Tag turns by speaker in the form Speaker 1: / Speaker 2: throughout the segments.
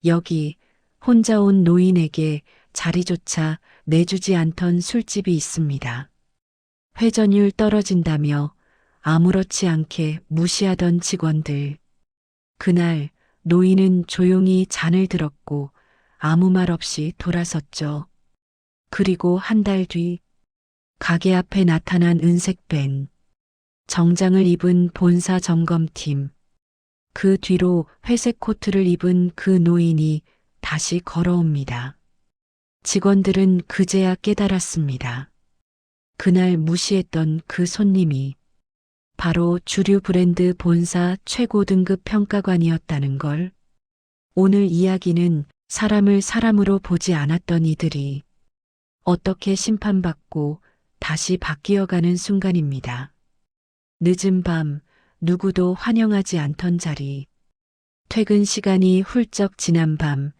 Speaker 1: 여기 혼자 온 노인에게 자리조차 내주지 않던 술집이 있습니다. 회전율 떨어진다며 아무렇지 않게 무시하던 직원들. 그날 노인은 조용히 잔을 들었고 아무 말 없이 돌아섰죠. 그리고 한 달 뒤 가게 앞에 나타난 은색 밴, 정장을 입은 본사 점검팀, 그 뒤로 회색 코트를 입은 그 노인이 다시 걸어옵니다. 직원들은 그제야 깨달았습니다. 그날 무시했던 그 손님이 바로 주류 브랜드 본사 최고 등급 평가관이었다는 걸. 오늘 이야기는 사람을 사람으로 보지 않았던 이들이 어떻게 심판받고 다시 바뀌어가는 순간입니다. 늦은 밤, 누구도 환영하지 않던 자리. 퇴근 시간이 훌쩍 지난 밤,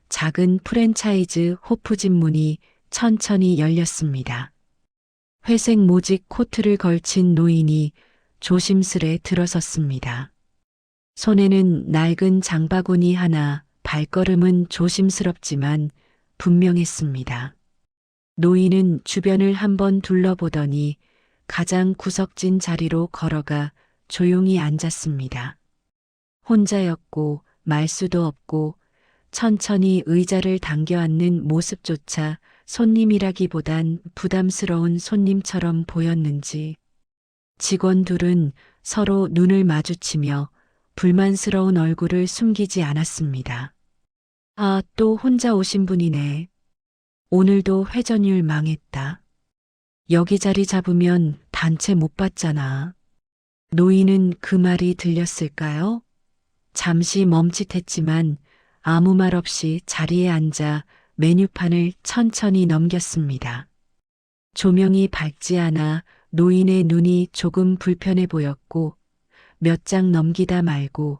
Speaker 1: 작은 프랜차이즈 호프집 문이 천천히 열렸습니다. 회색 모직 코트를 걸친 노인이 조심스레 들어섰습니다. 손에는 낡은 장바구니 하나, 발걸음은 조심스럽지만 분명했습니다. 노인은 주변을 한번 둘러보더니 가장 구석진 자리로 걸어가 조용히 앉았습니다. 혼자였고 말수도 없고 천천히 의자를 당겨 앉는 모습조차 손님이라기보단 부담스러운 손님처럼 보였는지 직원 둘은 서로 눈을 마주치며 불만스러운 얼굴을 숨기지 않았습니다. 아, 또 혼자 오신 분이네. 오늘도 회전율 망했다. 여기 자리 잡으면 단체 못 받잖아. 노인은 그 말이 들렸을까요? 잠시 멈칫했지만 아무 말 없이 자리에 앉아 메뉴판을 천천히 넘겼습니다. 조명이 밝지 않아 노인의 눈이 조금 불편해 보였고 몇 장 넘기다 말고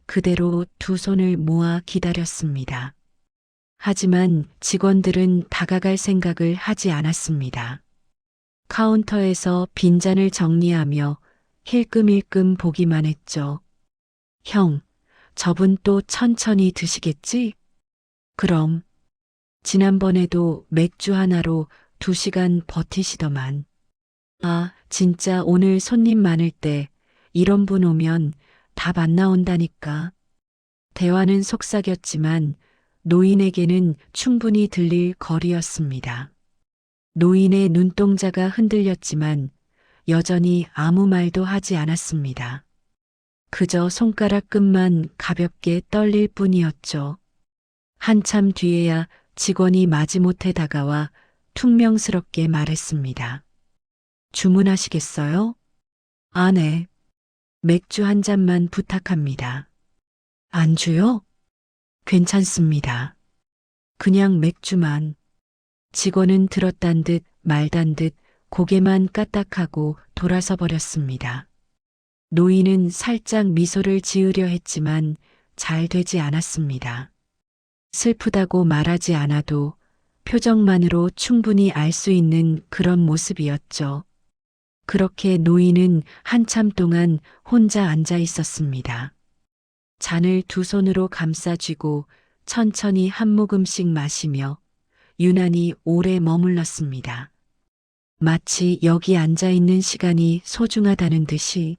Speaker 1: 그대로 두 손을 모아 기다렸습니다. 하지만 직원들은 다가갈 생각을 하지 않았습니다. 카운터에서 빈잔을 정리하며 힐끔힐끔 보기만 했죠. 형, 저분 또 천천히 드시겠지? 그럼. 지난번에도 맥주 하나로 2시간 버티시더만. 아, 진짜 오늘 손님 많을 때 이런 분 오면 답 안 나온다니까. 대화는 속삭였지만 노인에게는 충분히 들릴 거리였습니다. 노인의 눈동자가 흔들렸지만 여전히 아무 말도 하지 않았습니다. 그저 손가락 끝만 가볍게 떨릴 뿐이었죠. 한참 뒤에야 직원이 마지못해 다가와 퉁명스럽게 말했습니다. 주문하시겠어요? 아, 네. 맥주 한 잔만 부탁합니다. 안주요? 괜찮습니다. 그냥 맥주만. 직원은 들었단 듯 말단 듯 고개만 까딱하고 돌아서 버렸습니다. 노인은 살짝 미소를 지으려 했지만 잘 되지 않았습니다. 슬프다고 말하지 않아도 표정만으로 충분히 알 수 있는 그런 모습이었죠. 그렇게 노인은 한참 동안 혼자 앉아 있었습니다. 잔을 두 손으로 감싸 쥐고 천천히 한 모금씩 마시며 유난히 오래 머물렀습니다. 마치 여기 앉아 있는 시간이 소중하다는 듯이.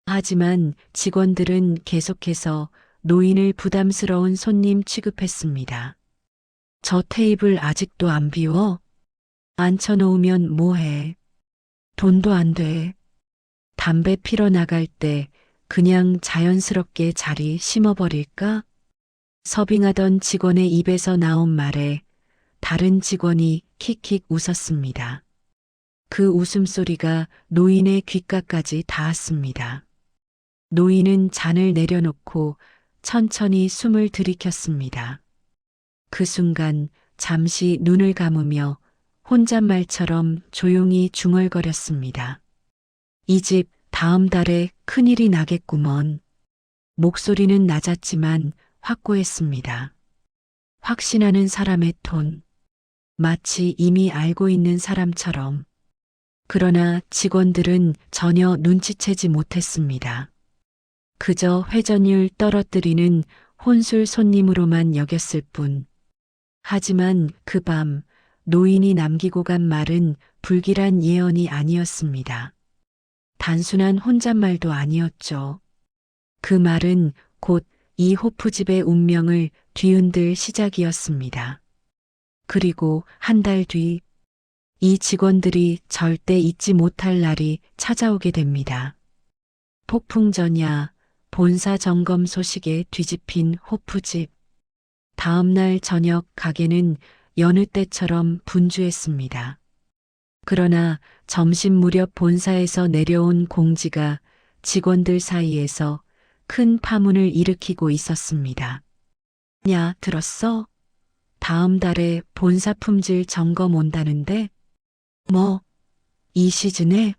Speaker 1: 하지만 직원들은 계속해서 노인을 부담스러운 손님 취급했습니다. 저 테이블 아직도 안 비워? 앉혀놓으면 뭐해? 돈도 안 돼. 담배 피러 나갈 때 그냥 자연스럽게 자리 심어버릴까? 서빙하던 직원의 입에서 나온 말에 다른 직원이 킥킥 웃었습니다. 그 웃음소리가 노인의 귓가까지 닿았습니다. 노인은 잔을 내려놓고 천천히 숨을 들이켰습니다. 그 순간 잠시 눈을 감으며 혼잣말처럼 조용히 중얼거렸습니다. 이 집 다음 달에 큰일이 나겠구먼. 목소리는 낮았지만 확고했습니다. 확신하는 사람의 톤. 마치 이미 알고 있는 사람처럼. 그러나 직원들은 전혀 눈치채지 못했습니다. 그저 회전율 떨어뜨리는 혼술 손님으로만 여겼을 뿐. 하지만 그 밤 노인이 남기고 간 말은 불길한 예언이 아니었습니다. 단순한 혼잣말도 아니었죠. 그 말은 곧 이 호프집의 운명을 뒤흔들 시작이었습니다. 그리고 한 달 뒤, 이 직원들이 절대 잊지 못할 날이 찾아오게 됩니다. 폭풍 전야, 본사 점검 소식에 뒤집힌 호프집. 다음 날 저녁 가게는 여느 때처럼 분주했습니다. 그러나 점심 무렵 본사에서 내려온 공지가 직원들 사이에서 큰 파문을 일으키고 있었습니다. 야, 들었어? 다음 달에 본사 품질 점검 온다는데? 뭐, 이 시즌에?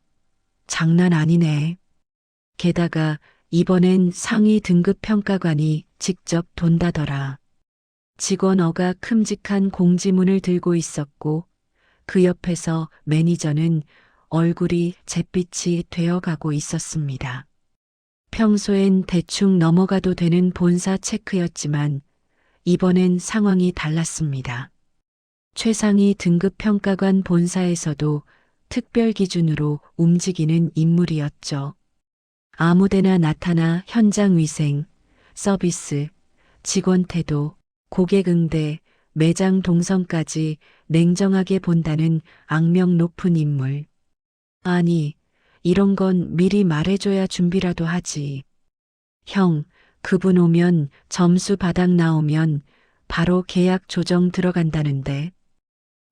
Speaker 1: 장난 아니네. 게다가 이번엔 상위 등급 평가관이 직접 돈다더라. 직원 어가 큼직한 공지문을 들고 있었고 그 옆에서 매니저는 얼굴이 잿빛이 되어가고 있었습니다. 평소엔 대충 넘어가도 되는 본사 체크였지만 이번엔 상황이 달랐습니다. 최상위 등급 평가관 본사에서도 특별 기준으로 움직이는 인물이었죠. 아무데나 나타나 현장 위생, 서비스, 직원 태도, 고객 응대, 매장 동선까지 냉정하게 본다는 악명 높은 인물. 아니, 이런 건 미리 말해줘야 준비라도 하지. 형, 그분 오면 점수 바닥 나오면 바로 계약 조정 들어간다는데.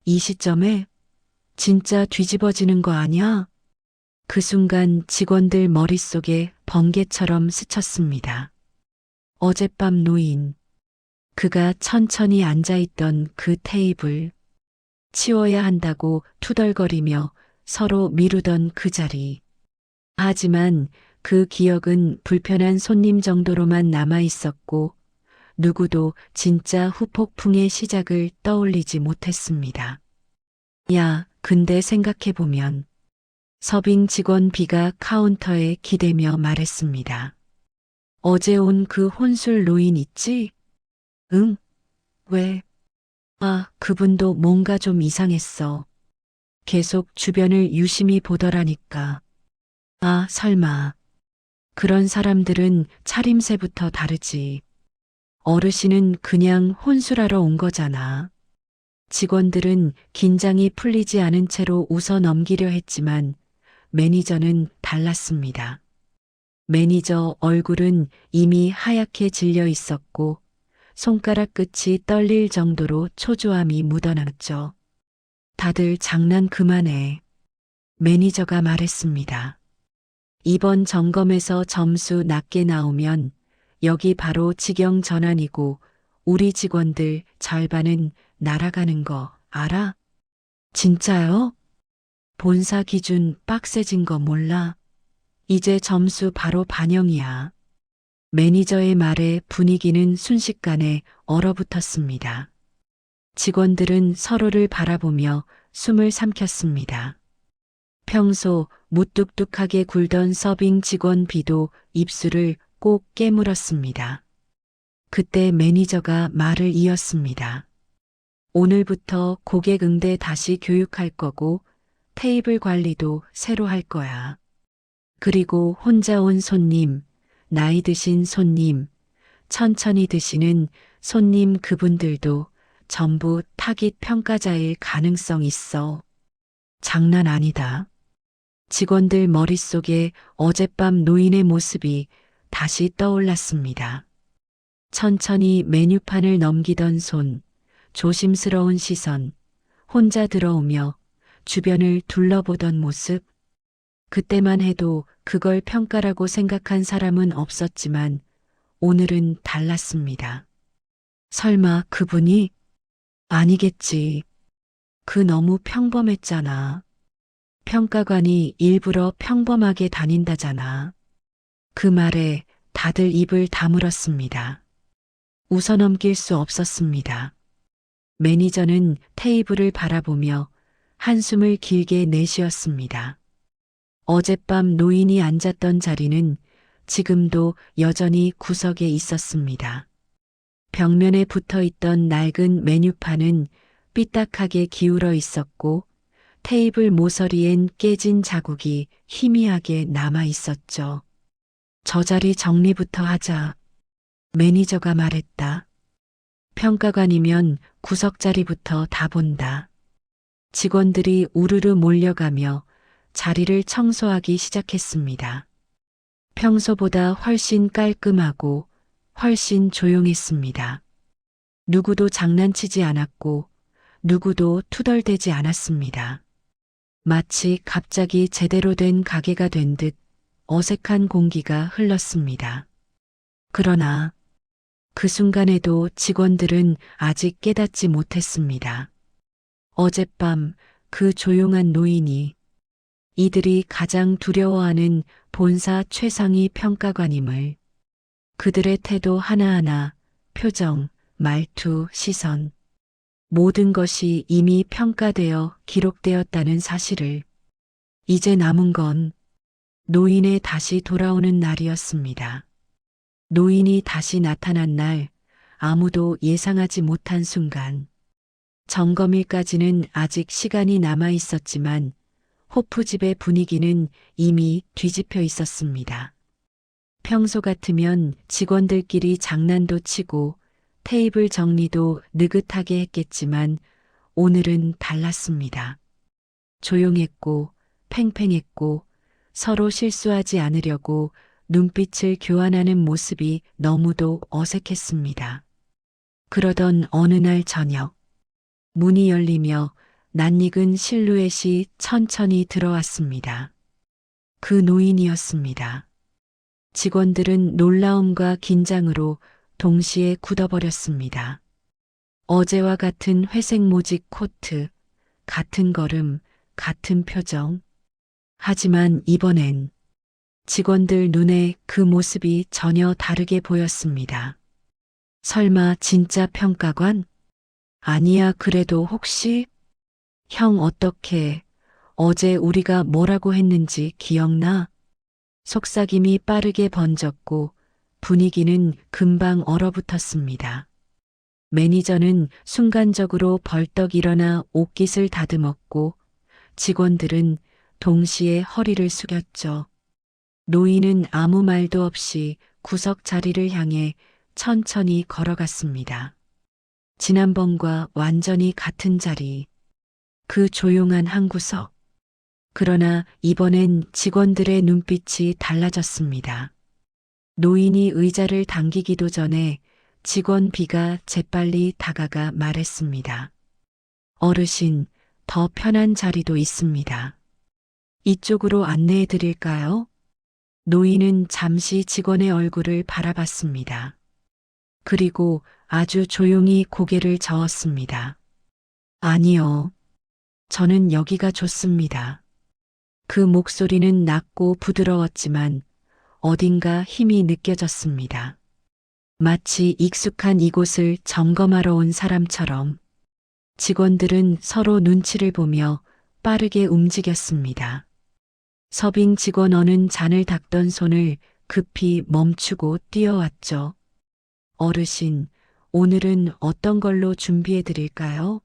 Speaker 1: 이 시점에 진짜 뒤집어지는 거 아니야? 그 순간 직원들 머릿속에 번개처럼 스쳤습니다. 어젯밤 노인. 그가 천천히 앉아있던 그 테이블. 치워야 한다고 투덜거리며 서로 미루던 그 자리. 하지만 그 기억은 불편한 손님 정도로만 남아 있었고 누구도 진짜 후폭풍의 시작을 떠올리지 못했습니다. 야, 근데 생각해보면 서빙 직원 B가 카운터에 기대며 말했습니다. 어제 온 그 혼술 노인 있지? 응? 왜? 아, 그분도 뭔가 좀 이상했어. 계속 주변을 유심히 보더라니까. 아, 설마. 그런 사람들은 차림새부터 다르지. 어르신은 그냥 혼술하러 온 거잖아. 직원들은 긴장이 풀리지 않은 채로 웃어 넘기려 했지만 매니저는 달랐습니다. 매니저 얼굴은 이미 하얗게 질려 있었고 손가락 끝이 떨릴 정도로 초조함이 묻어났죠. 다들 장난 그만해. 매니저가 말했습니다. 이번 점검에서 점수 낮게 나오면 여기 바로 직영 전환이고 우리 직원들 절반은 날아가는 거 알아? 진짜요? 본사 기준 빡세진 거 몰라? 이제 점수 바로 반영이야. 매니저의 말에 분위기는 순식간에 얼어붙었습니다. 직원들은 서로를 바라보며 숨을 삼켰습니다. 평소 무뚝뚝하게 굴던 서빙 직원 B도 입술을 꼭 깨물었습니다. 그때 매니저가 말을 이었습니다. 오늘부터 고객 응대 다시 교육할 거고 테이블 관리도 새로 할 거야. 그리고 혼자 온 손님, 나이 드신 손님, 천천히 드시는 손님 그분들도 전부 타깃 평가자일 가능성 있어. 장난 아니다. 직원들 머릿속에 어젯밤 노인의 모습이 다시 떠올랐습니다. 천천히 메뉴판을 넘기던 손, 조심스러운 시선, 혼자 들어오며 주변을 둘러보던 모습. 그때만 해도 그걸 평가라고 생각한 사람은 없었지만 오늘은 달랐습니다. 설마 그분이? 아니겠지. 그 너무 평범했잖아. 평가관이 일부러 평범하게 다닌다잖아. 그 말에 다들 입을 다물었습니다. 웃어넘길 수 없었습니다. 매니저는 테이블을 바라보며 한숨을 길게 내쉬었습니다. 어젯밤 노인이 앉았던 자리는 지금도 여전히 구석에 있었습니다. 벽면에 붙어 있던 낡은 메뉴판은 삐딱하게 기울어 있었고 테이블 모서리엔 깨진 자국이 희미하게 남아 있었죠. 저 자리 정리부터 하자. 매니저가 말했다. 평가관이면 구석 자리부터 다 본다. 직원들이 우르르 몰려가며 자리를 청소하기 시작했습니다. 평소보다 훨씬 깔끔하고 훨씬 조용했습니다. 누구도 장난치지 않았고 누구도 투덜대지 않았습니다. 마치 갑자기 제대로 된 가게가 된 듯 어색한 공기가 흘렀습니다. 그러나 그 순간에도 직원들은 아직 깨닫지 못했습니다. 어젯밤 그 조용한 노인이 이들이 가장 두려워하는 본사 최상위 평가관임을, 그들의 태도 하나하나, 표정, 말투, 시선, 모든 것이 이미 평가되어 기록되었다는 사실을, 이제 남은 건 노인의 다시 돌아오는 날이었습니다. 노인이 다시 나타난 날, 아무도 예상하지 못한 순간, 점검일까지는 아직 시간이 남아 있었지만 호프집의 분위기는 이미 뒤집혀 있었습니다. 평소 같으면 직원들끼리 장난도 치고 테이블 정리도 느긋하게 했겠지만 오늘은 달랐습니다. 조용했고 팽팽했고 서로 실수하지 않으려고 눈빛을 교환하는 모습이 너무도 어색했습니다. 그러던 어느 날 저녁, 문이 열리며 낯익은 실루엣이 천천히 들어왔습니다. 그 노인이었습니다. 직원들은 놀라움과 긴장으로 동시에 굳어버렸습니다. 어제와 같은 회색 모직 코트, 같은 걸음, 같은 표정. 하지만 이번엔 직원들 눈에 그 모습이 전혀 다르게 보였습니다. 설마 진짜 평가관? 아니야, 그래도 혹시? 형 어떻게, 어제 우리가 뭐라고 했는지 기억나? 속삭임이 빠르게 번졌고 분위기는 금방 얼어붙었습니다. 매니저는 순간적으로 벌떡 일어나 옷깃을 다듬었고 직원들은 동시에 허리를 숙였죠. 노인은 아무 말도 없이 구석 자리를 향해 천천히 걸어갔습니다. 지난번과 완전히 같은 자리, 그 조용한 한 구석. 그러나 이번엔 직원들의 눈빛이 달라졌습니다. 노인이 의자를 당기기도 전에 직원 B가 재빨리 다가가 말했습니다. 어르신, 더 편한 자리도 있습니다. 이쪽으로 안내해 드릴까요? 노인은 잠시 직원의 얼굴을 바라봤습니다. 그리고 아주 조용히 고개를 저었습니다. 아니요. 저는 여기가 좋습니다. 그 목소리는 낮고 부드러웠지만 어딘가 힘이 느껴졌습니다. 마치 익숙한 이곳을 점검하러 온 사람처럼. 직원들은 서로 눈치를 보며 빠르게 움직였습니다. 서빙 직원은 잔을 닦던 손을 급히 멈추고 뛰어왔죠. 어르신, 오늘은 어떤 걸로 준비해 드릴까요?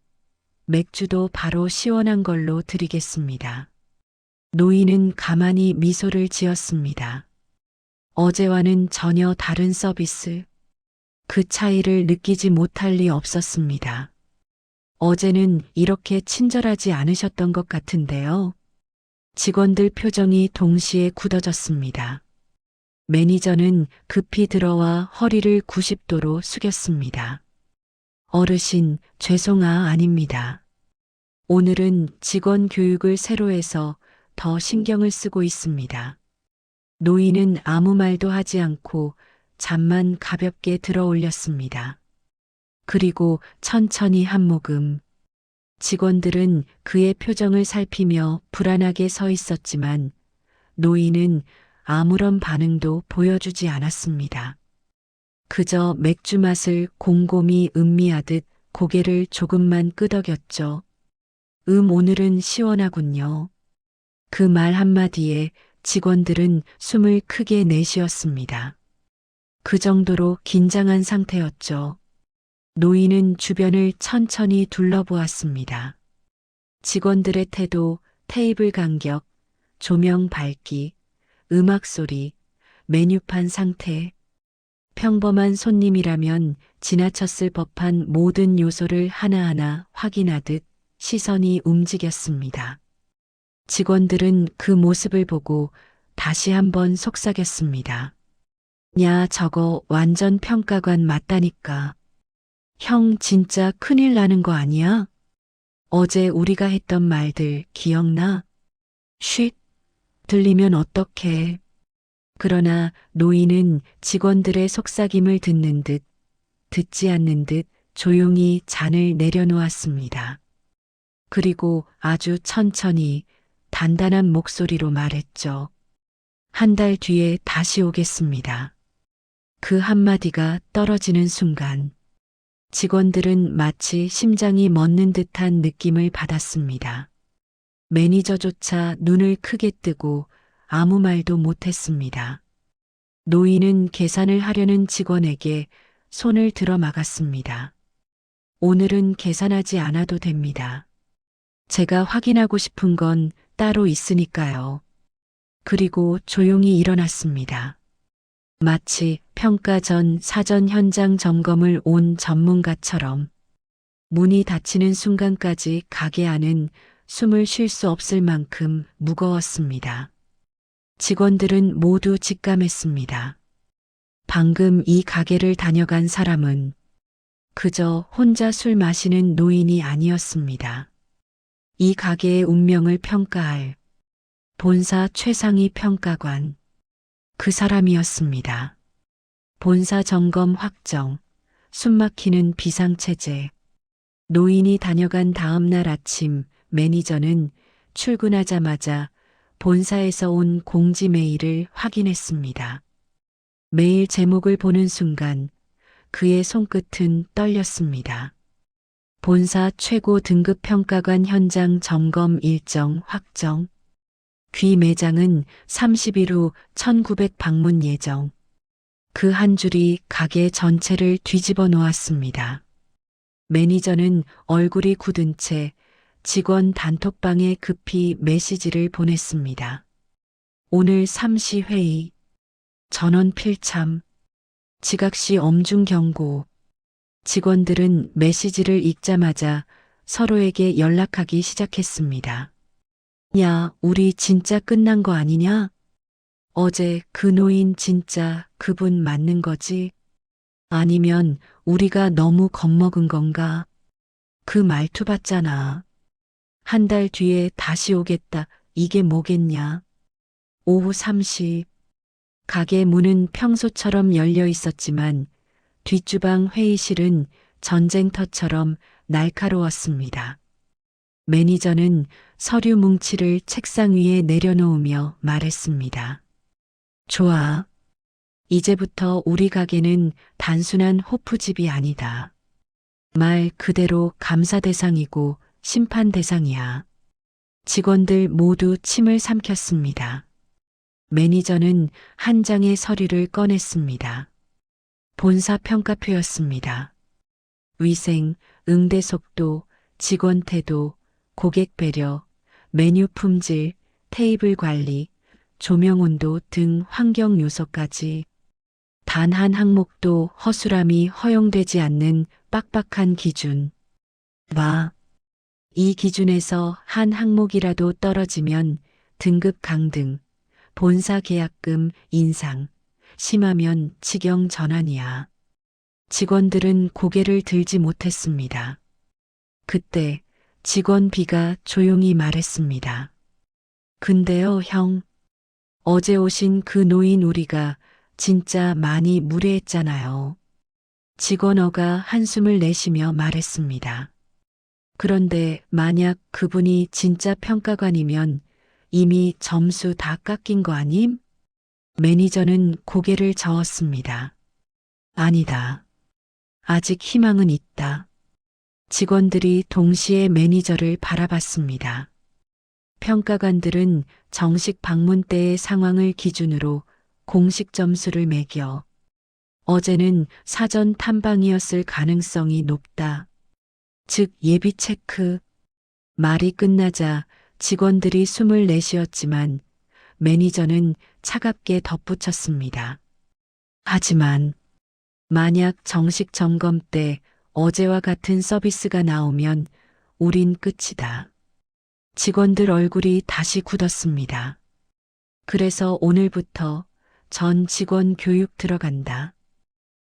Speaker 1: 맥주도 바로 시원한 걸로 드리겠습니다. 노인은 가만히 미소를 지었습니다. 어제와는 전혀 다른 서비스. 그 차이를 느끼지 못할 리 없었습니다. 어제는 이렇게 친절하지 않으셨던 것 같은데요. 직원들 표정이 동시에 굳어졌습니다. 매니저는 급히 들어와 허리를 90도로 숙였습니다. 어르신, 아닙니다. 오늘은 직원 교육을 새로 해서 더 신경을 쓰고 있습니다. 노인은 아무 말도 하지 않고 잠만 가볍게 들어 올렸습니다. 그리고 천천히 한 모금. 직원들은 그의 표정을 살피며 불안하게 서 있었지만 노인은 아무런 반응도 보여주지 않았습니다. 그저 맥주 맛을 곰곰이 음미하듯 고개를 조금만 끄덕였죠. 오늘은 시원하군요. 그 말 한마디에 직원들은 숨을 크게 내쉬었습니다. 그 정도로 긴장한 상태였죠. 노인은 주변을 천천히 둘러보았습니다. 직원들의 태도, 테이블 간격, 조명 밝기, 음악 소리, 메뉴판 상태. 평범한 손님이라면 지나쳤을 법한 모든 요소를 하나하나 확인하듯 시선이 움직였습니다. 직원들은 그 모습을 보고 다시 한번 속삭였습니다. 야, 저거 완전 평가관 맞다니까. 형 진짜 큰일 나는 거 아니야? 어제 우리가 했던 말들 기억나? 쉿, 들리면 어떡해. 그러나 노인은 직원들의 속삭임을 듣는 듯, 듣지 않는 듯 조용히 잔을 내려놓았습니다. 그리고 아주 천천히 단단한 목소리로 말했죠. 한 달 뒤에 다시 오겠습니다. 그 한마디가 떨어지는 순간 직원들은 마치 심장이 멎는 듯한 느낌을 받았습니다. 매니저조차 눈을 크게 뜨고 아무 말도 못했습니다. 노인은 계산을 하려는 직원에게 손을 들어 막았습니다. 오늘은 계산하지 않아도 됩니다. 제가 확인하고 싶은 건 따로 있으니까요. 그리고 조용히 일어났습니다. 마치 평가 전 사전 현장 점검을 온 전문가처럼 문이 닫히는 순간까지 가게 안은 숨을 쉴 수 없을 만큼 무거웠습니다. 직원들은 모두 직감했습니다. 방금 이 가게를 다녀간 사람은 그저 혼자 술 마시는 노인이 아니었습니다. 이 가게의 운명을 평가할 본사 최상위 평가관, 그 사람이었습니다. 본사 점검 확정, 숨막히는 비상체제. 노인이 다녀간 다음 날 아침 매니저는 출근하자마자 본사에서 온 공지 메일을 확인했습니다. 메일 제목을 보는 순간 그의 손끝은 떨렸습니다. 본사 최고 등급 평가관 현장 점검 일정 확정. 귀 매장은 30일 후 1900 방문 예정. 그 한 줄이 가게 전체를 뒤집어 놓았습니다. 매니저는 얼굴이 굳은 채 직원 단톡방에 급히 메시지를 보냈습니다. 오늘 3시 회의. 전원 필참. 지각시 엄중 경고. 직원들은 메시지를 읽자마자 서로에게 연락하기 시작했습니다. 야, 우리 진짜 끝난 거 아니냐? 어제 그 노인 진짜 그분 맞는 거지? 아니면 우리가 너무 겁먹은 건가? 그 말투 봤잖아. 한 달 뒤에 다시 오겠다. 이게 뭐겠냐? 오후 3시. 가게 문은 평소처럼 열려 있었지만 뒷주방 회의실은 전쟁터처럼 날카로웠습니다. 매니저는 서류 뭉치를 책상 위에 내려놓으며 말했습니다. 좋아. 이제부터 우리 가게는 단순한 호프집이 아니다. 말 그대로 감사 대상이고 심판 대상이야. 직원들 모두 침을 삼켰습니다. 매니저는 한 장의 서류를 꺼냈습니다. 본사 평가표였습니다. 위생, 응대 속도, 직원 태도, 고객 배려, 메뉴 품질, 테이블 관리, 조명 온도 등 환경 요소까지 단 한 항목도 허술함이 허용되지 않는 빡빡한 기준. 이 기준에서 한 항목이라도 떨어지면 등급 강등, 본사 계약금 인상, 심하면 직영 전환이야. 직원들은 고개를 들지 못했습니다. 그때 직원 B가 조용히 말했습니다. 근데요, 형. 어제 오신 그 노인 우리가 진짜 많이 무례했잖아요. 직원 어가 한숨을 내쉬며 말했습니다. 그런데 만약 그분이 진짜 평가관이면 이미 점수 다 깎인 거 아님? 매니저는 고개를 저었습니다. 아니다. 아직 희망은 있다. 직원들이 동시에 매니저를 바라봤습니다. 평가관들은 정식 방문 때의 상황을 기준으로 공식 점수를 매겨 어제는 사전 탐방이었을 가능성이 높다. 즉 예비 체크. 말이 끝나자 직원들이 숨을 내쉬었지만 매니저는 차갑게 덧붙였습니다. 하지만 만약 정식 점검 때 어제와 같은 서비스가 나오면 우린 끝이다. 직원들 얼굴이 다시 굳었습니다. 그래서 오늘부터 전 직원 교육 들어간다.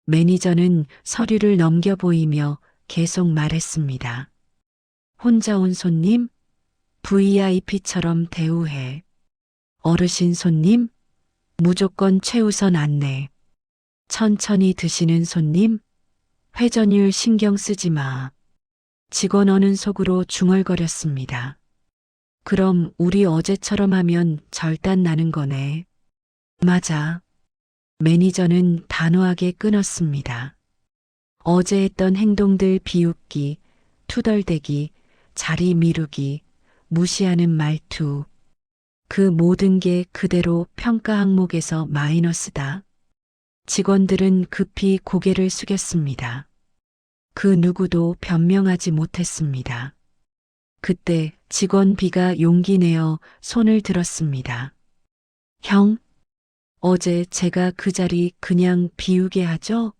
Speaker 1: 매니저는 서류를 넘겨 보이며 계속 말했습니다. 혼자 온 손님, VIP처럼 대우해. 어르신 손님, 무조건 최우선 안내. 천천히 드시는 손님, 회전율 신경 쓰지 마. 직원어는 속으로 중얼거렸습니다. 그럼 우리 어제처럼 하면 절단 나는 거네. 맞아. 매니저는 단호하게 끊었습니다. 어제 했던 행동들 비웃기, 투덜대기, 자리 미루기, 무시하는 말투. 그 모든 게 그대로 평가 항목에서 마이너스다. 직원들은 급히 고개를 숙였습니다. 그 누구도 변명하지 못했습니다. 그때 직원 B가 용기 내어 손을 들었습니다. 형, 어제 제가 그 자리 그냥 비우게 하죠?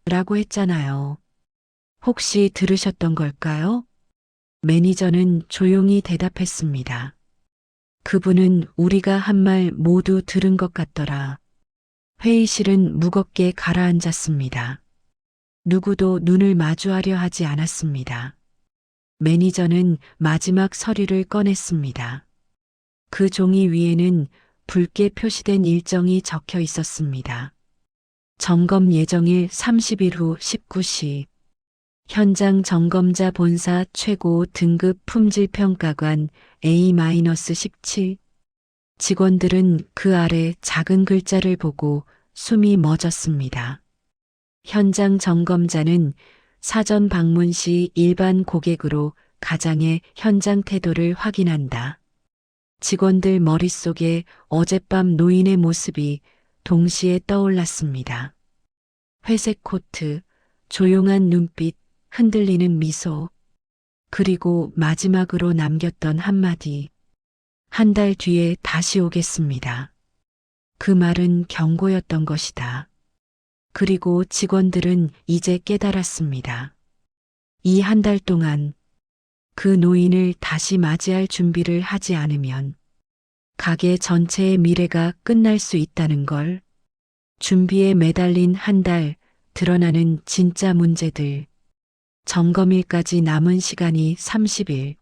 Speaker 1: 라고 했잖아요. 혹시 들으셨던 걸까요? 매니저는 조용히 대답했습니다. 그분은 우리가 한 말 모두 들은 것 같더라. 회의실은 무겁게 가라앉았습니다. 누구도 눈을 마주하려 하지 않았습니다. 매니저는 마지막 서류를 꺼냈습니다. 그 종이 위에는 붉게 표시된 일정이 적혀 있었습니다. 점검 예정일 30일 후 19시. 현장 점검자 본사 최고 등급 품질평가관 A-17. 직원들은 그 아래 작은 글자를 보고 숨이 멎었습니다. 현장 점검자는 사전 방문 시 일반 고객으로 가장의 현장 태도를 확인한다. 직원들 머릿속에 어젯밤 노인의 모습이 동시에 떠올랐습니다. 회색 코트, 조용한 눈빛, 흔들리는 미소. 그리고 마지막으로 남겼던 한마디. 한 달 뒤에 다시 오겠습니다. 그 말은 경고였던 것이다. 그리고 직원들은 이제 깨달았습니다. 이 한 달 동안 그 노인을 다시 맞이할 준비를 하지 않으면 가게 전체의 미래가 끝날 수 있다는 걸. 준비에 매달린 한 달, 드러나는 진짜 문제들. 점검일까지 남은 시간이 30일.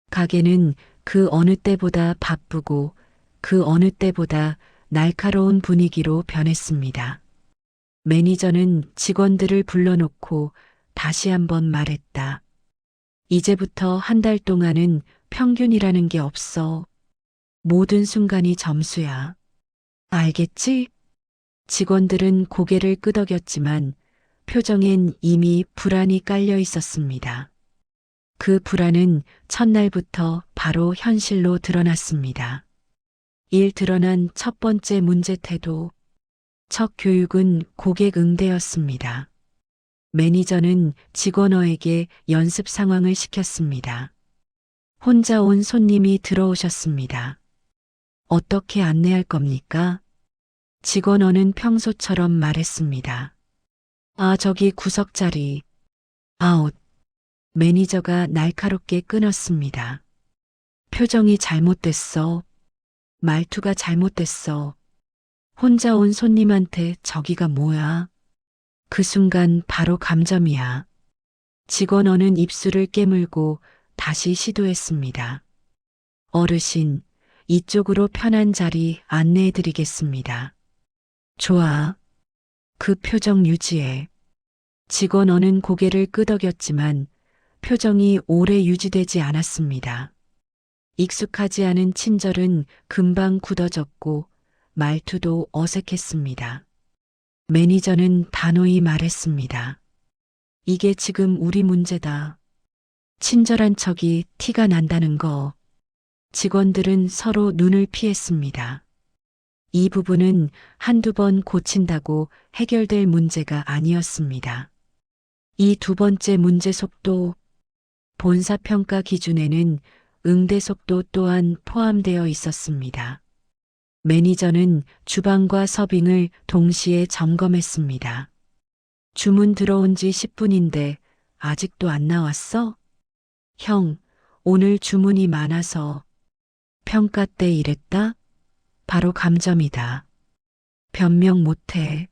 Speaker 1: 가게는 그 어느 때보다 바쁘고 그 어느 때보다 날카로운 분위기로 변했습니다. 매니저는 직원들을 불러놓고 다시 한번 말했다. 이제부터 한 달 동안은 평균이라는 게 없어. 모든 순간이 점수야. 알겠지? 직원들은 고개를 끄덕였지만 표정엔 이미 불안이 깔려 있었습니다. 그 불안은 첫날부터 바로 현실로 드러났습니다. 드러난 첫 번째 문제 태도. 첫 교육은 고객 응대였습니다. 매니저는 직원어에게 연습 상황을 시켰습니다. 혼자 온 손님이 들어오셨습니다. 어떻게 안내할 겁니까? 직원어는 평소처럼 말했습니다. 아, 저기 구석자리. 아웃. 매니저가 날카롭게 끊었습니다. 표정이 잘못됐어. 말투가 잘못됐어. 혼자 온 손님한테 저기가 뭐야? 그 순간 바로 감점이야. 직원어는 입술을 깨물고 다시 시도했습니다. 어르신, 이쪽으로 편한 자리 안내해드리겠습니다. 좋아. 그 표정 유지해. 직원어는 고개를 끄덕였지만 표정이 오래 유지되지 않았습니다. 익숙하지 않은 친절은 금방 굳어졌고 말투도 어색했습니다. 매니저는 단호히 말했습니다. 이게 지금 우리 문제다. 친절한 척이 티가 난다는 거. 직원들은 서로 눈을 피했습니다. 이 부분은 한두 번 고친다고 해결될 문제가 아니었습니다. 이 두 번째 문제 속도, 본사평가 기준에는 응대 속도 또한 포함되어 있었습니다. 매니저는 주방과 서빙을 동시에 점검했습니다. 주문 들어온 지 10분인데 아직도 안 나왔어? 형, 오늘 주문이 많아서 평가 때 이랬다? 바로 감점이다. 변명 못해.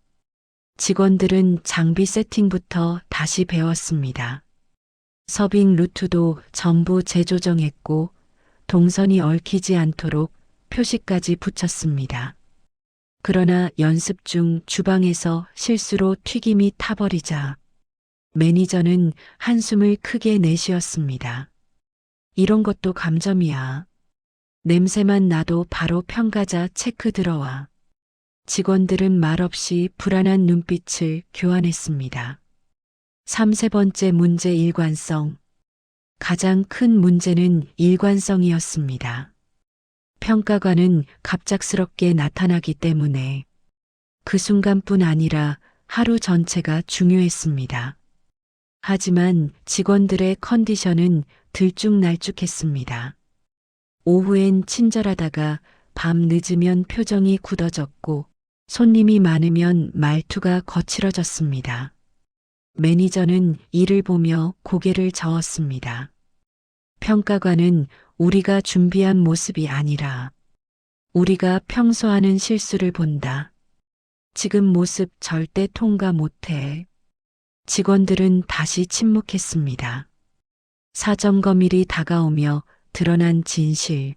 Speaker 1: 직원들은 장비 세팅부터 다시 배웠습니다. 서빙 루트도 전부 재조정했고 동선이 얽히지 않도록 표시까지 붙였습니다. 그러나 연습 중 주방에서 실수로 튀김이 타버리자 매니저는 한숨을 크게 내쉬었습니다. 이런 것도 감점이야. 냄새만 나도 바로 평가자 체크 들어와. 직원들은 말없이 불안한 눈빛을 교환했습니다. 3번째 문제 일관성. 가장 큰 문제는 일관성이었습니다. 평가관은 갑작스럽게 나타나기 때문에 그 순간뿐 아니라 하루 전체가 중요했습니다. 하지만 직원들의 컨디션은 들쭉날쭉했습니다. 오후엔 친절하다가 밤 늦으면 표정이 굳어졌고 손님이 많으면 말투가 거칠어졌습니다. 매니저는 이를 보며 고개를 저었습니다. 평가관은 우리가 준비한 모습이 아니라 우리가 평소 하는 실수를 본다. 지금 모습 절대 통과 못해. 직원들은 다시 침묵했습니다. 사점검일이 다가오며 드러난 진실.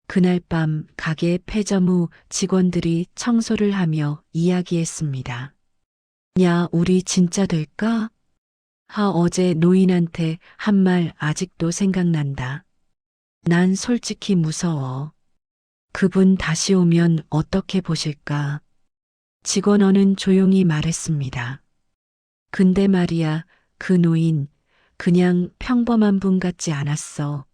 Speaker 1: 그날 밤 가게 폐점 후 직원들이 청소를 하며 이야기했습니다. 야, 우리 진짜 될까? 어제 노인한테 한 말 아직도 생각난다. 난 솔직히 무서워. 그분 다시 오면 어떻게 보실까? 직원어는 조용히 말했습니다. 근데 말이야, 그 노인, 그냥 평범한 분 같지 않았어.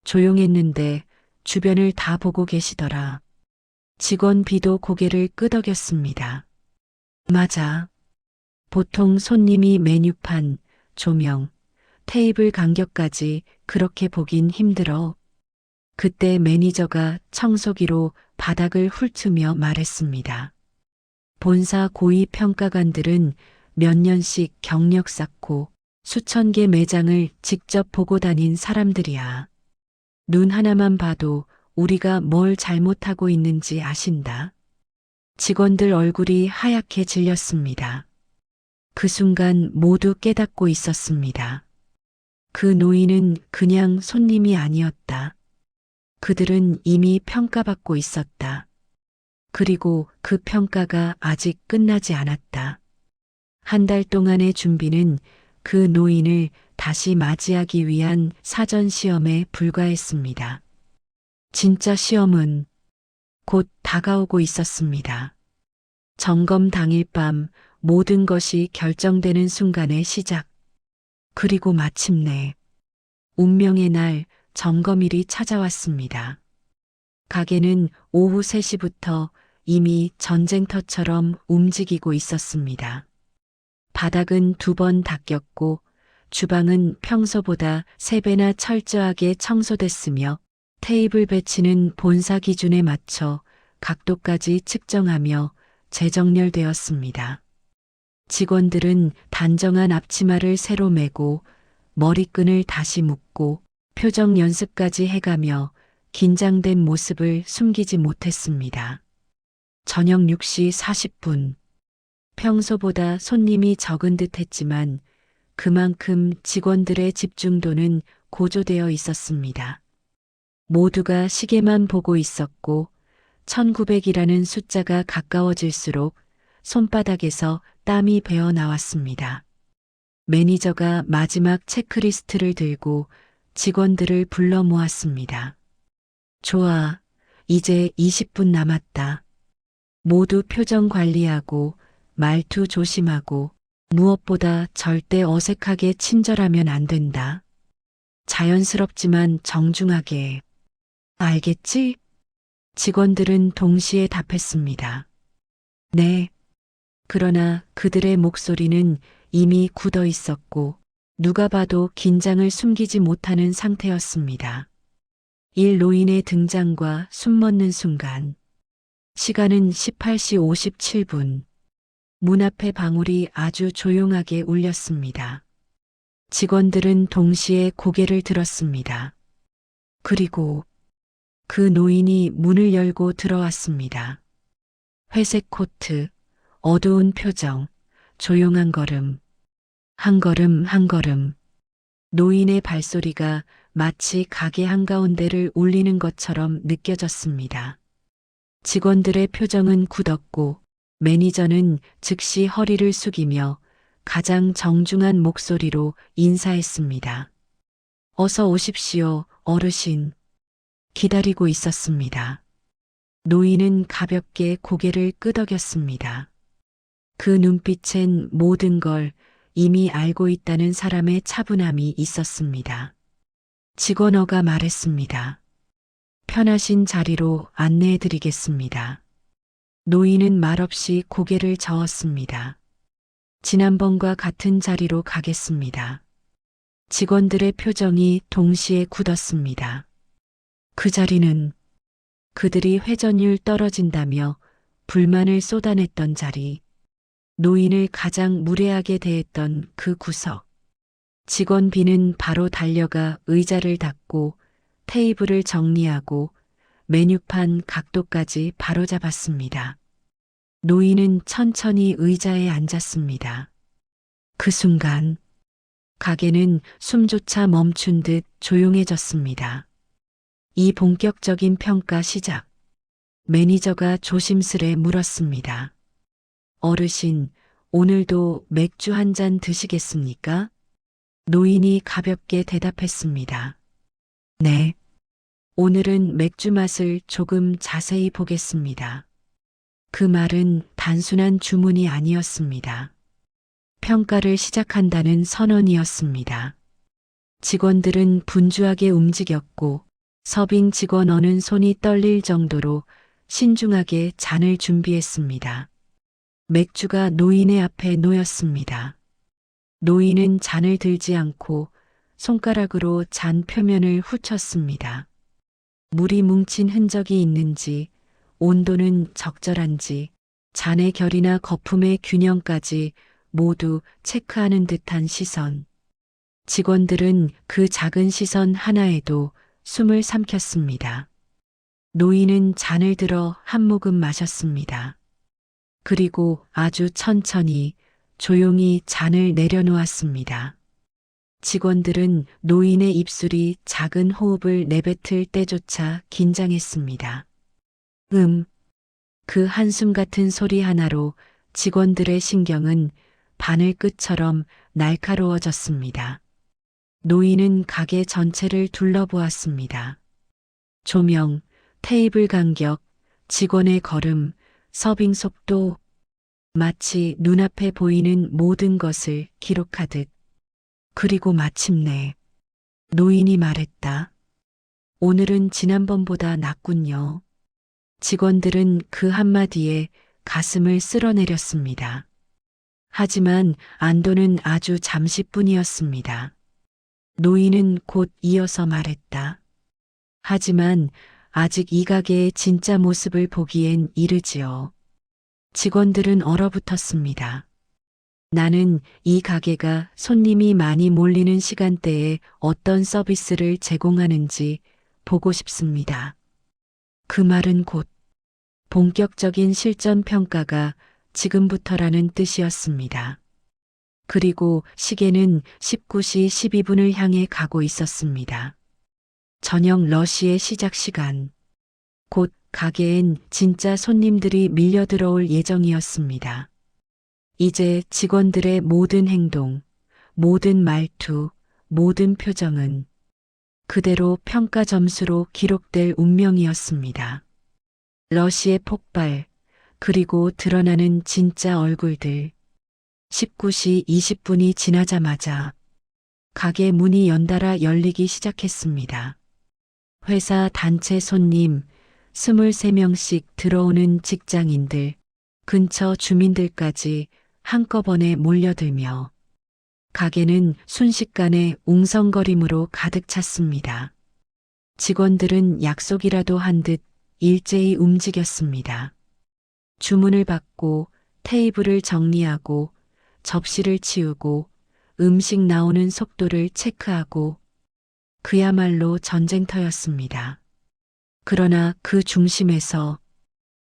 Speaker 1: 조용했는데 주변을 다 보고 계시더라. 직원 B도 고개를 끄덕였습니다. 맞아. 보통 손님이 메뉴판, 조명, 테이블 간격까지 그렇게 보긴 힘들어. 그때 매니저가 청소기로 바닥을 훑으며 말했습니다. 본사 고위 평가관들은 몇 년씩 경력 쌓고 수천 개 매장을 직접 보고 다닌 사람들이야. 눈 하나만 봐도 우리가 뭘 잘못하고 있는지 아신다. 직원들 얼굴이 하얗게 질렸습니다. 그 순간 모두 깨닫고 있었습니다. 그 노인은 그냥 손님이 아니었다. 그들은 이미 평가받고 있었다. 그리고 그 평가가 아직 끝나지 않았다. 한 달 동안의 준비는 그 노인을 다시 맞이하기 위한 사전 시험에 불과했습니다. 진짜 시험은 곧 다가오고 있었습니다. 점검 당일 밤 모든 것이 결정되는 순간의 시작. 그리고 마침내 운명의 날 점검일이 찾아왔습니다. 가게는 오후 3시부터 이미 전쟁터처럼 움직이고 있었습니다. 바닥은 2번 닦였고 주방은 평소보다 3배나 철저하게 청소됐으며 테이블 배치는 본사 기준에 맞춰 각도까지 측정하며 재정렬되었습니다. 직원들은 단정한 앞치마를 새로 매고 머리끈을 다시 묶고 표정 연습까지 해가며 긴장된 모습을 숨기지 못했습니다. 저녁 6시 40분. 평소보다 손님이 적은 듯 했지만 그만큼 직원들의 집중도는 고조되어 있었습니다. 모두가 시계만 보고 있었고 1900이라는 숫자가 가까워질수록 손바닥에서 땀이 배어 나왔습니다. 매니저가 마지막 체크리스트를 들고 직원들을 불러 모았습니다. 좋아, 이제 20분 남았다. 모두 표정 관리하고 말투 조심하고 무엇보다 절대 어색하게 친절하면 안 된다. 자연스럽지만 정중하게. 알겠지? 직원들은 동시에 답했습니다. 네. 그러나 그들의 목소리는 이미 굳어 있었고 누가 봐도 긴장을 숨기지 못하는 상태였습니다. 일 노인의 등장과 숨먹는 순간 시간은 18시 57분. 문 앞의 방울이 아주 조용하게 울렸습니다. 직원들은 동시에 고개를 들었습니다. 그리고 그 노인이 문을 열고 들어왔습니다. 회색 코트, 어두운 표정, 조용한 걸음, 한 걸음 한 걸음. 노인의 발소리가 마치 가게 한가운데를 울리는 것처럼 느껴졌습니다. 직원들의 표정은 굳었고 매니저는 즉시 허리를 숙이며 가장 정중한 목소리로 인사했습니다. 어서 오십시오, 어르신. 기다리고 있었습니다. 노인은 가볍게 고개를 끄덕였습니다. 그 눈빛엔 모든 걸 이미 알고 있다는 사람의 차분함이 있었습니다. 직원어가 말했습니다. 편하신 자리로 안내해 드리겠습니다. 노인은 말없이 고개를 저었습니다. 지난번과 같은 자리로 가겠습니다. 직원들의 표정이 동시에 굳었습니다. 그 자리는 그들이 회전율 떨어진다며 불만을 쏟아냈던 자리, 노인을 가장 무례하게 대했던 그 구석. 직원 B는 바로 달려가 의자를 닦고 테이블을 정리하고 메뉴판 각도까지 바로잡았습니다. 노인은 천천히 의자에 앉았습니다. 그 순간 가게는 숨조차 멈춘 듯 조용해졌습니다. 이 본격적인 평가 시작. 매니저가 조심스레 물었습니다. 어르신, 오늘도 맥주 한 잔 드시겠습니까? 노인이 가볍게 대답했습니다. 네. 오늘은 맥주 맛을 조금 자세히 보겠습니다. 그 말은 단순한 주문이 아니었습니다. 평가를 시작한다는 선언이었습니다. 직원들은 분주하게 움직였고 서빙 직원어는 손이 떨릴 정도로 신중하게 잔을 준비했습니다. 맥주가 노인의 앞에 놓였습니다. 노인은 잔을 들지 않고 손가락으로 잔 표면을 훑었습니다. 물이 뭉친 흔적이 있는지, 온도는 적절한지, 잔의 결이나 거품의 균형까지 모두 체크하는 듯한 시선. 직원들은 그 작은 시선 하나에도 숨을 삼켰습니다. 노인은 잔을 들어 한 모금 마셨습니다. 그리고 아주 천천히 조용히 잔을 내려놓았습니다. 직원들은 노인의 입술이 작은 호흡을 내뱉을 때조차 긴장했습니다. 그 한숨 같은 소리 하나로 직원들의 신경은 바늘끝처럼 날카로워졌습니다. 노인은 가게 전체를 둘러보았습니다. 조명, 테이블 간격, 직원의 걸음, 서빙 속도, 마치 눈앞에 보이는 모든 것을 기록하듯. 그리고 마침내 노인이 말했다. 오늘은 지난번보다 낫군요. 직원들은 그 한마디에 가슴을 쓸어내렸습니다. 하지만 안도는 아주 잠시뿐이었습니다. 노인은 곧 이어서 말했다. 하지만 아직 이 가게의 진짜 모습을 보기엔 이르지요. 직원들은 얼어붙었습니다. 나는 이 가게가 손님이 많이 몰리는 시간대에 어떤 서비스를 제공하는지 보고 싶습니다. 그 말은 곧 본격적인 실전 평가가 지금부터라는 뜻이었습니다. 그리고 시계는 19시 12분을 향해 가고 있었습니다. 저녁 러시의 시작 시간. 곧 가게엔 진짜 손님들이 밀려 들어올 예정이었습니다. 이제 직원들의 모든 행동, 모든 말투, 모든 표정은 그대로 평가 점수로 기록될 운명이었습니다. 러시의 폭발, 그리고 드러나는 진짜 얼굴들. 19시 20분이 지나자마자 가게 문이 연달아 열리기 시작했습니다. 회사 단체 손님, 23명씩 들어오는 직장인들, 근처 주민들까지 한꺼번에 몰려들며 가게는 순식간에 웅성거림으로 가득 찼습니다. 직원들은 약속이라도 한 듯 일제히 움직였습니다. 주문을 받고 테이블을 정리하고 접시를 치우고 음식 나오는 속도를 체크하고 그야말로 전쟁터였습니다. 그러나 그 중심에서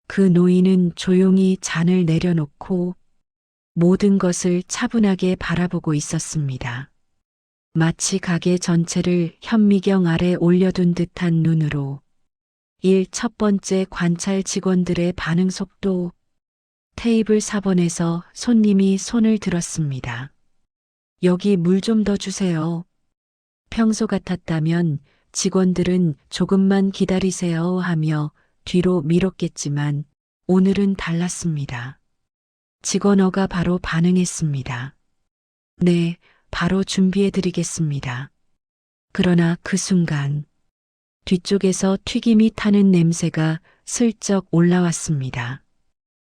Speaker 1: 그 노인은 조용히 잔을 내려놓고 모든 것을 차분하게 바라보고 있었습니다. 마치 가게 전체를 현미경 아래 올려둔 듯한 눈으로 첫 번째 관찰 직원들의 반응 속도. 테이블 4번에서 손님이 손을 들었습니다. 여기 물 좀 더 주세요. 평소 같았다면 직원들은 조금만 기다리세요 하며 뒤로 미뤘겠지만 오늘은 달랐습니다. 직원어가 바로 반응했습니다. 네, 바로 준비해 드리겠습니다. 그러나 그 순간 뒤쪽에서 튀김이 타는 냄새가 슬쩍 올라왔습니다.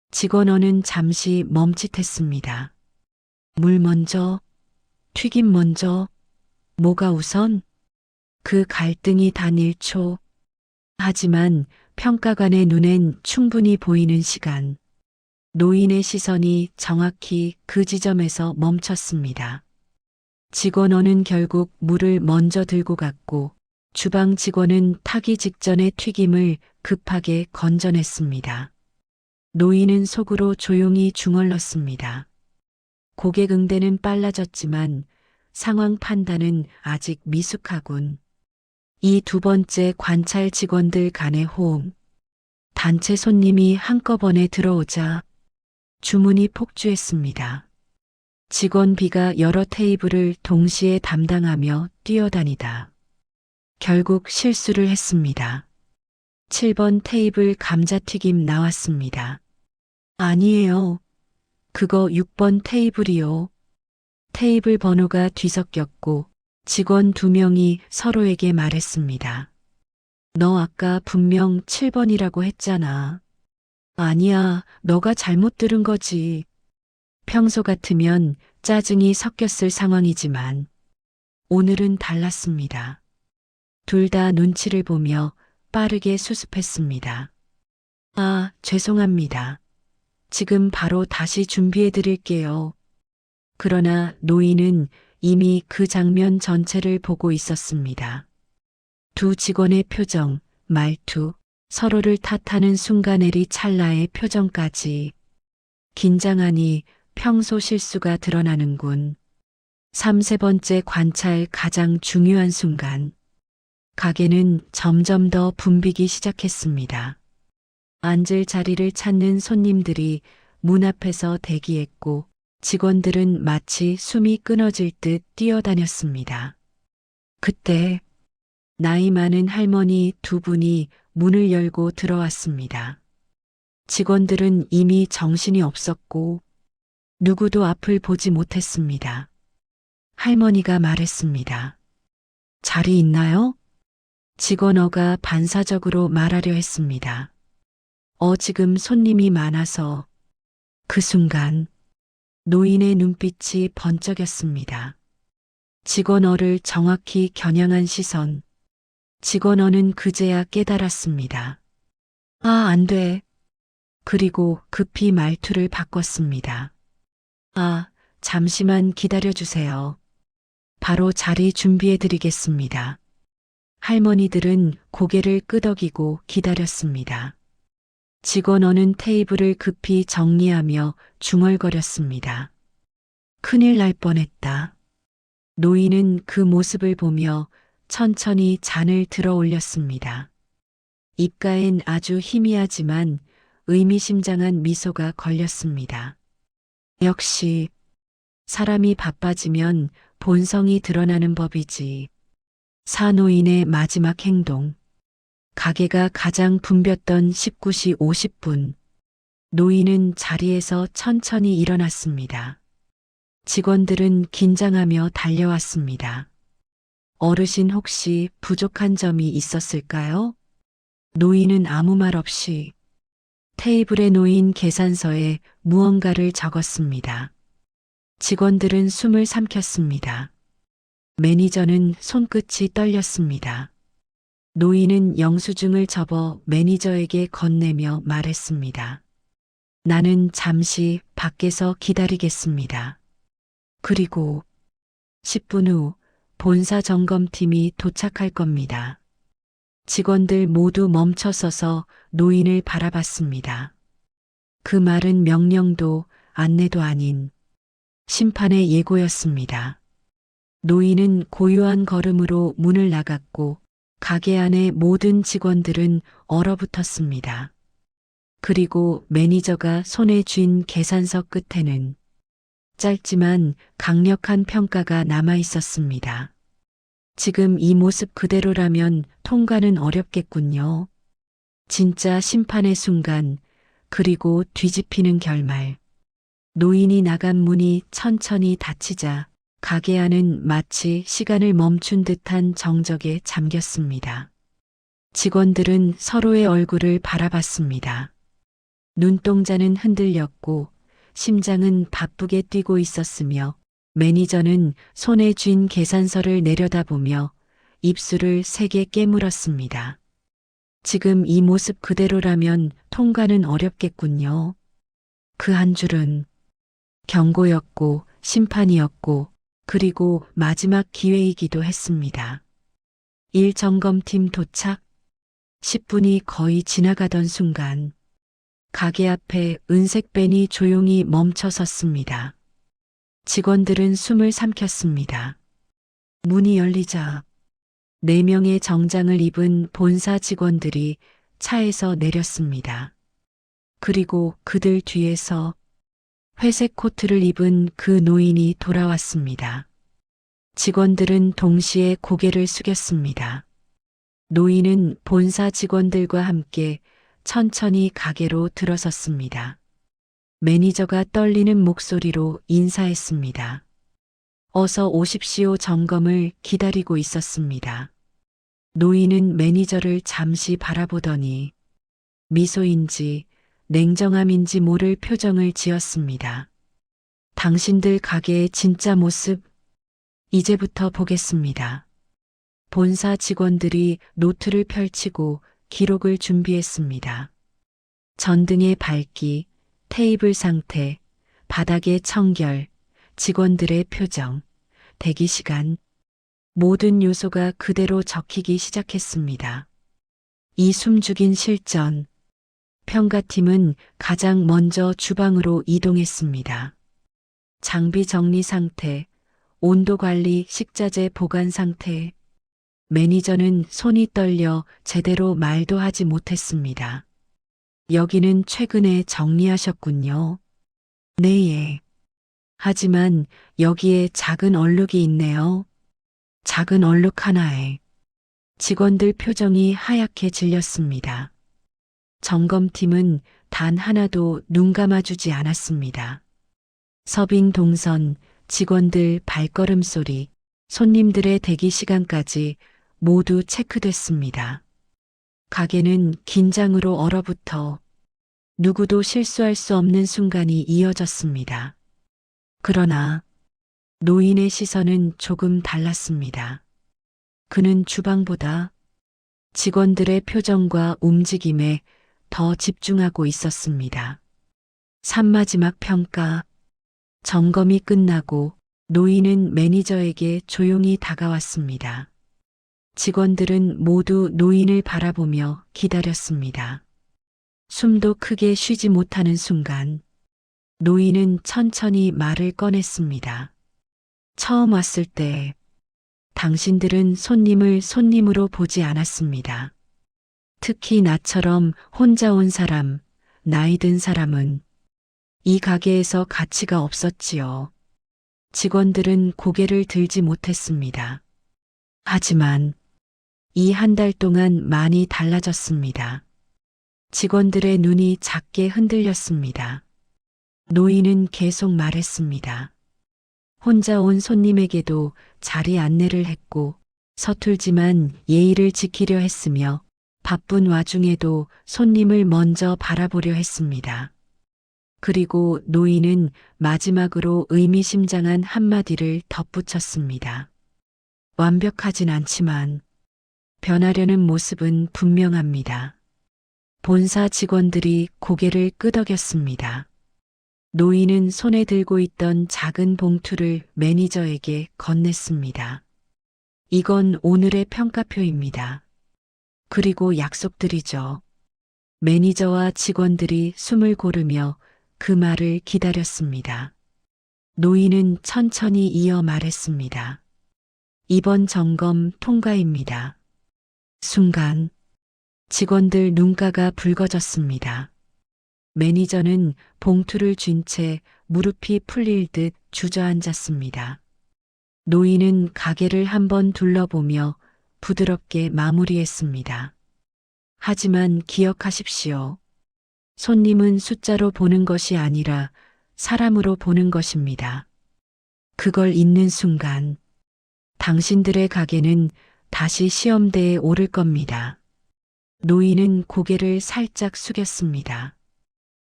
Speaker 1: 직원어는 잠시 멈칫했습니다. 물 먼저, 튀김 먼저, 뭐가 우선? 그 갈등이 단 1초. 하지만 평가관의 눈엔 충분히 보이는 시간. 노인의 시선이 정확히 그 지점에서 멈췄습니다. 직원어는 결국 물을 먼저 들고 갔고 주방 직원은 타기 직전에 튀김을 급하게 건져냈습니다. 노인은 속으로 조용히 중얼렀습니다. 고객 응대는 빨라졌지만 상황 판단은 아직 미숙하군. 이 두 번째 관찰 직원들 간의 호응. 단체 손님이 한꺼번에 들어오자 주문이 폭주했습니다. 직원 B가 여러 테이블을 동시에 담당하며 뛰어다니다 결국 실수를 했습니다. 7번 테이블 감자튀김 나왔습니다. 아니에요. 그거 6번 테이블이요. 테이블 번호가 뒤섞였고 직원 2명이 서로에게 말했습니다. 너 아까 분명 7번이라고 했잖아. 아니야, 너가 잘못 들은 거지. 평소 같으면 짜증이 섞였을 상황이지만 오늘은 달랐습니다. 둘 다 눈치를 보며 빠르게 수습했습니다. 아, 죄송합니다. 지금 바로 다시 준비해 드릴게요. 그러나 노인은 이미 그 장면 전체를 보고 있었습니다. 두 직원의 표정, 말투, 서로를 탓하는 순간에리 찰나의 표정까지. 긴장하니 평소 실수가 드러나는군. 3번째 관찰 가장 중요한 순간. 가게는 점점 더 붐비기 시작했습니다. 앉을 자리를 찾는 손님들이 문 앞에서 대기했고 직원들은 마치 숨이 끊어질 듯 뛰어다녔습니다. 그때 나이 많은 할머니 2분이 문을 열고 들어왔습니다. 직원들은 이미 정신이 없었고 누구도 앞을 보지 못했습니다. 할머니가 말했습니다. 자리 있나요? 직원어가 반사적으로 말하려 했습니다. 지금 손님이 많아서. 그 순간 노인의 눈빛이 번쩍였습니다. 직원어를 정확히 겨냥한 시선. 직원어는 그제야 깨달았습니다. 아, 안 돼. 그리고 급히 말투를 바꿨습니다. 아, 잠시만 기다려주세요. 바로 자리 준비해 드리겠습니다. 할머니들은 고개를 끄덕이고 기다렸습니다. 직원어는 테이블을 급히 정리하며 중얼거렸습니다. 큰일 날 뻔했다. 노인은 그 모습을 보며 천천히 잔을 들어 올렸습니다. 입가엔 아주 희미하지만 의미심장한 미소가 걸렸습니다. 역시 사람이 바빠지면 본성이 드러나는 법이지. 사노인의 마지막 행동. 가게가 가장 붐볐던 19시 50분. 노인은 자리에서 천천히 일어났습니다. 직원들은 긴장하며 달려왔습니다. 어르신 혹시 부족한 점이 있었을까요? 노인은 아무 말 없이 테이블에 놓인 계산서에 무언가를 적었습니다. 직원들은 숨을 삼켰습니다. 매니저는 손끝이 떨렸습니다. 노인은 영수증을 접어 매니저에게 건네며 말했습니다. 나는 잠시 밖에서 기다리겠습니다. 그리고 10분 후 본사 점검팀이 도착할 겁니다. 직원들 모두 멈춰서서 노인을 바라봤습니다. 그 말은 명령도 안내도 아닌 심판의 예고였습니다. 노인은 고요한 걸음으로 문을 나갔고 가게 안의 모든 직원들은 얼어붙었습니다. 그리고 매니저가 손에 쥔 계산서 끝에는 짧지만 강력한 평가가 남아 있었습니다. 지금 이 모습 그대로라면 통과는 어렵겠군요. 진짜 심판의 순간, 그리고 뒤집히는 결말. 노인이 나간 문이 천천히 닫히자 가게 안은 마치 시간을 멈춘 듯한 정적에 잠겼습니다. 직원들은 서로의 얼굴을 바라봤습니다. 눈동자는 흔들렸고 심장은 바쁘게 뛰고 있었으며 매니저는 손에 쥔 계산서를 내려다보며 입술을 세게 깨물었습니다. 지금 이 모습 그대로라면 통과는 어렵겠군요. 그 한 줄은 경고였고 심판이었고 그리고 마지막 기회이기도 했습니다. 일 점검팀 도착. 10분이 거의 지나가던 순간 가게 앞에 은색 밴이 조용히 멈춰 섰습니다. 직원들은 숨을 삼켰습니다. 문이 열리자 4명의 정장을 입은 본사 직원들이 차에서 내렸습니다. 그리고 그들 뒤에서 회색 코트를 입은 그 노인이 돌아왔습니다. 직원들은 동시에 고개를 숙였습니다. 노인은 본사 직원들과 함께 천천히 가게로 들어섰습니다. 매니저가 떨리는 목소리로 인사했습니다. 어서 오십시오. 점검을 기다리고 있었습니다. 노인은 매니저를 잠시 바라보더니 미소인지 냉정함인지 모를 표정을 지었습니다. 당신들 가게의 진짜 모습, 이제부터 보겠습니다. 본사 직원들이 노트를 펼치고 기록을 준비했습니다. 전등의 밝기, 테이블 상태, 바닥의 청결, 직원들의 표정, 대기 시간, 모든 요소가 그대로 적히기 시작했습니다. 이 숨죽인 실전, 평가팀은 가장 먼저 주방으로 이동했습니다. 장비 정리 상태, 온도 관리, 식자재 보관 상태, 매니저는 손이 떨려 제대로 말도 하지 못했습니다. 여기는 최근에 정리하셨군요. 네, 예. 하지만 여기에 작은 얼룩이 있네요. 작은 얼룩 하나에 직원들 표정이 하얗게 질렸습니다. 점검팀은 단 하나도 눈 감아주지 않았습니다. 서빙 동선, 직원들 발걸음 소리, 손님들의 대기 시간까지 모두 체크됐습니다. 가게는 긴장으로 얼어붙어 누구도 실수할 수 없는 순간이 이어졌습니다. 그러나 노인의 시선은 조금 달랐습니다. 그는 주방보다 직원들의 표정과 움직임에 더 집중하고 있었습니다. 산마지막 평가, 점검이 끝나고 노인은 매니저에게 조용히 다가왔습니다. 직원들은 모두 노인을 바라보며 기다렸습니다. 숨도 크게 쉬지 못하는 순간 노인은 천천히 말을 꺼냈습니다. 처음 왔을 때 당신들은 손님을 손님으로 보지 않았습니다. 특히 나처럼 혼자 온 사람, 나이 든 사람은 이 가게에서 가치가 없었지요. 직원들은 고개를 들지 못했습니다. 하지만 이 한 달 동안 많이 달라졌습니다. 직원들의 눈이 작게 흔들렸습니다. 노인은 계속 말했습니다. 혼자 온 손님에게도 자리 안내를 했고 서툴지만 예의를 지키려 했으며 바쁜 와중에도 손님을 먼저 바라보려 했습니다. 그리고 노인은 마지막으로 의미심장한 한마디를 덧붙였습니다. 완벽하진 않지만 변하려는 모습은 분명합니다. 본사 직원들이 고개를 끄덕였습니다. 노인은 손에 들고 있던 작은 봉투를 매니저에게 건넸습니다. 이건 오늘의 평가표입니다. 그리고 약속드리죠. 매니저와 직원들이 숨을 고르며 그 말을 기다렸습니다. 노인은 천천히 이어 말했습니다. 이번 점검 통과입니다. 순간 직원들 눈가가 붉어졌습니다. 매니저는 봉투를 쥔 채 무릎이 풀릴 듯 주저앉았습니다. 노인은 가게를 한번 둘러보며 부드럽게 마무리했습니다. 하지만 기억하십시오. 손님은 숫자로 보는 것이 아니라 사람으로 보는 것입니다. 그걸 잊는 순간 당신들의 가게는 다시 시험대에 오를 겁니다. 노인은 고개를 살짝 숙였습니다.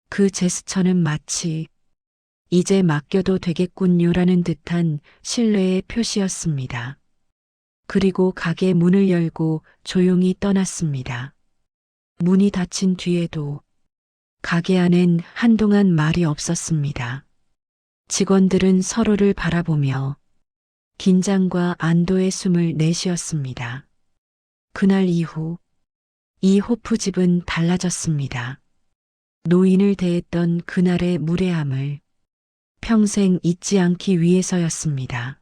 Speaker 1: 그 제스처는 마치 이제 맡겨도 되겠군요라는 듯한 신뢰의 표시였습니다. 그리고 가게 문을 열고 조용히 떠났습니다. 문이 닫힌 뒤에도 가게 안엔 한동안 말이 없었습니다. 직원들은 서로를 바라보며 긴장과 안도의 숨을 내쉬었습니다. 그날 이후 이 호프집은 달라졌습니다. 노인을 대했던 그날의 무례함을 평생 잊지 않기 위해서였습니다.